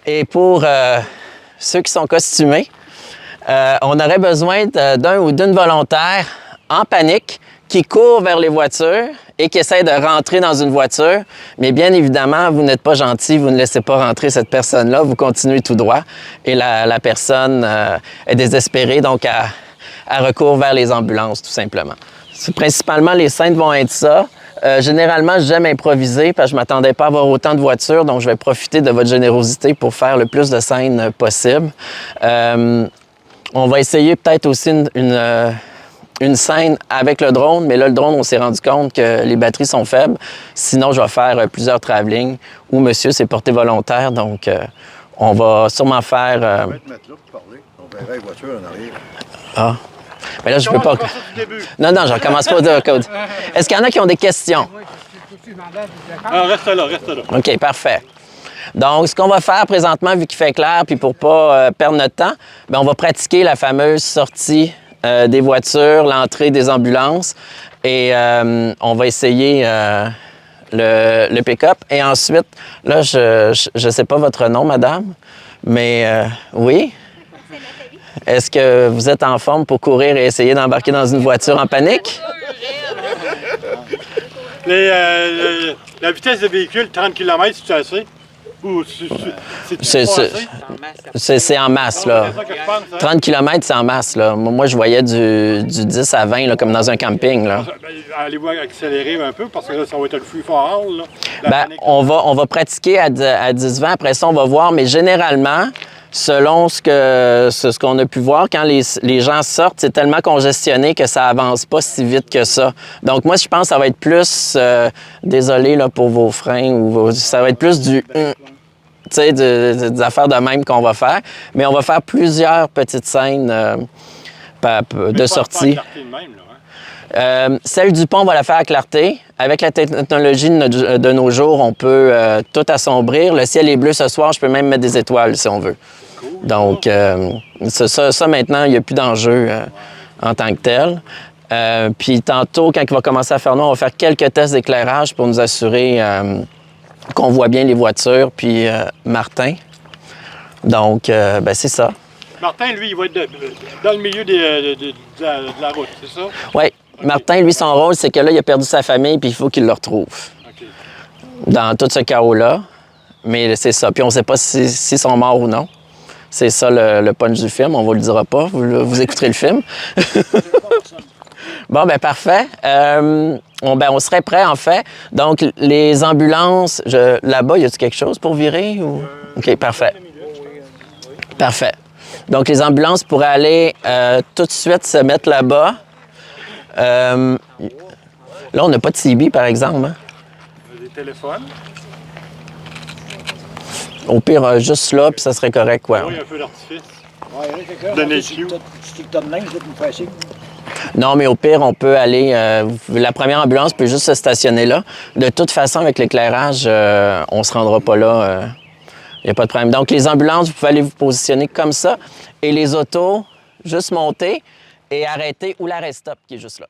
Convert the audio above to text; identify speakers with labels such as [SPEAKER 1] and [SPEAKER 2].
[SPEAKER 1] Et pour ceux qui sont costumés, on aurait besoin d'un ou d'une volontaire en panique qui court vers les voitures et qui essaie de rentrer dans une voiture. Mais bien évidemment, vous n'êtes pas gentil, vous ne laissez pas rentrer cette personne-là, vous continuez tout droit. Et la personne est désespérée, donc elle recourt vers les ambulances, tout simplement. Principalement, les scènes vont être ça. Généralement, j'aime improviser parce que je ne m'attendais pas à avoir autant de voitures, donc je vais profiter de votre générosité pour faire le plus de scènes possible. On va essayer peut-être aussi une scène avec le drone, mais là, le drone, on s'est rendu compte que les batteries sont faibles. Sinon, je vais faire plusieurs travelling où monsieur s'est porté volontaire, donc on va sûrement faire...
[SPEAKER 2] On va te mettre là pour parler. On verra les voitures en arrière.
[SPEAKER 1] Ah. Mais là, je peux pas... Non, je recommence pas de code. Est-ce qu'il y en a qui ont des questions?
[SPEAKER 3] Reste là.
[SPEAKER 1] OK, parfait. Donc, ce qu'on va faire présentement, vu qu'il fait clair, puis pour pas perdre notre temps, bien, on va pratiquer la fameuse sortie des voitures, l'entrée des ambulances, et on va essayer le pick-up. Et ensuite, là, je sais pas votre nom, madame, mais oui? Est-ce que vous êtes en forme pour courir et essayer d'embarquer dans une voiture en panique?
[SPEAKER 3] La vitesse de véhicule, 30 km, c'est assez? Ou
[SPEAKER 1] c'est en masse, là. 30 km, c'est en masse, là. Moi, je voyais du 10 à 20, là, comme dans un camping, là.
[SPEAKER 3] Allez-vous accélérer un peu, parce que là, ça va être le free for all, là.
[SPEAKER 1] Bien, on va pratiquer à 10-20. Après ça, on va voir, mais généralement... Selon ce qu'on a pu voir, quand les gens sortent, c'est tellement congestionné que ça avance pas si vite que ça. Donc, moi, je pense que ça va être plus, désolé là, pour vos freins, ça va être plus du... tu sais, des affaires de même qu'on va faire. Mais on va faire plusieurs petites scènes de sortie. Celle du pont, on va la faire à clarté. Avec la technologie de nos jours, on peut tout assombrir. Le ciel est bleu ce soir, je peux même mettre des étoiles si on veut. Donc, ça maintenant, il n'y a plus d'enjeu en tant que tel. Puis tantôt, quand il va commencer à faire noir, on va faire quelques tests d'éclairage pour nous assurer qu'on voit bien les voitures, puis Martin. Donc, ben c'est ça.
[SPEAKER 3] Martin, lui, il va être dans le milieu de la route, c'est ça?
[SPEAKER 1] Oui. Martin, lui, son rôle, c'est que là, il a perdu sa famille, puis il faut qu'il le retrouve.
[SPEAKER 3] Okay.
[SPEAKER 1] Dans tout ce chaos-là. Mais c'est ça. Puis on ne sait pas s'ils sont morts ou non. C'est ça le punch du film. On ne vous le dira pas. Vous écouterez le film. Bon, ben parfait. On serait prêt, en fait. Donc, les ambulances, là-bas, y a-t-il quelque chose pour virer? Ou... OK, parfait. Parfait. Donc, les ambulances pourraient aller tout de suite se mettre là-bas. Là, on n'a pas de CB, par exemple. Hein?
[SPEAKER 3] Des téléphones.
[SPEAKER 1] Au pire, juste là, puis ça serait correct, ouais.
[SPEAKER 3] Oui, un peu d'artifice.
[SPEAKER 2] Ouais, il y a quelqu'un.
[SPEAKER 3] Donner le cue.
[SPEAKER 1] Non, mais au pire, on peut aller... la première ambulance peut juste se stationner là. De toute façon, avec l'éclairage, on ne se rendra pas là. Il n'y a pas de problème. Donc, les ambulances, vous pouvez aller vous positionner comme ça. Et les autos, juste monter et arrêter ou l'arrêt stop qui est juste là.